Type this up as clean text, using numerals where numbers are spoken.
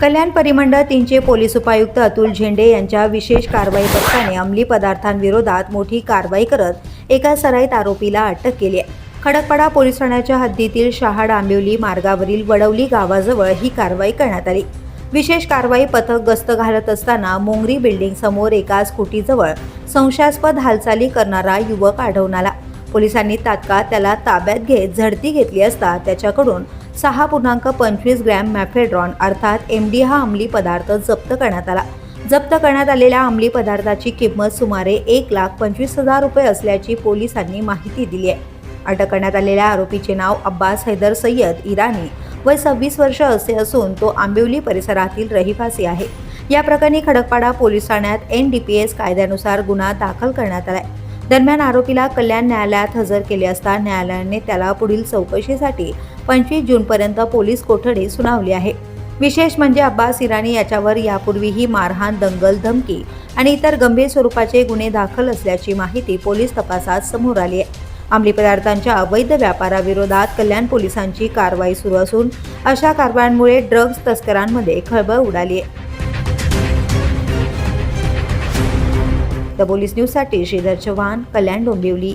कल्याण परिमंडळ 3चे पोलीस उपायुक्त अतुल झेंडे यांच्या विशेष कारवाई पथकाने अंमली पदार्थांविरोधात मोठी कारवाई करत एका सराईत आरोपीला अटक केली आहे। खडकपाडा पोलीस ठाण्याच्या हद्दीतील शहाड आंबिवली मार्गावरील वडवली गावाजवळ ही कारवाई करण्यात आली। विशेष कारवाई पथक गस्त घालत असताना मोंगरी बिल्डिंग समोर एका स्कूटीजवळ संशयास्पद हालचाली करणारा युवक आढळून आला। पोलिसांनी तात्काळ त्याला ताब्यात घेत झडती घेतली असता त्याच्याकडून 6.25 ग्रॅम मॅफेड्रॉन अर्थात MD हा अंमली पदार्थ जप्त करण्यात आला। जप्त करण्यात आलेल्या अंमली पदार्थाची किंमत सुमारे 1,25,000 रुपये असल्याची पोलिसांनी माहिती दिली आहे। अटक करण्यात आलेल्या आरोपीचे नाव अब्बास हैदर सय्यद इराणी वय 26 वर्ष असे असून तो आंबिवली परिसरातील रहिवासी आहे। या प्रकरणी खडकपाडा पोलीस ठाण्यात NDPS कायद्यानुसार गुन्हा दाखल करण्यात आलाय। दरम्यान आरोपीला कल्याण न्यायालयात हजर केले असता न्यायालयाने त्याला पुढील चौकशीसाठी 25 जूनपर्यंत पोलीस कोठडी सुनावली आहे। विशेष म्हणजे अब्बास इराणी याच्यावर यापूर्वीही मारहाण, दंगल, धमकी आणि इतर गंभीर स्वरूपाचे गुन्हे दाखल असल्याची माहिती पोलीस तपासात समोर आली आहे। अंमली पदार्थांच्या अवैध व्यापाराविरोधात कल्याण पोलिसांची कारवाई सुरू असून अशा कारवायांमुळे ड्रग्ज तस्करांमध्ये खळबळ उडाली आहे। द पोलीस न्यूजसाठी श्रीधर चव्हाण, कल्याण डोंबिवली।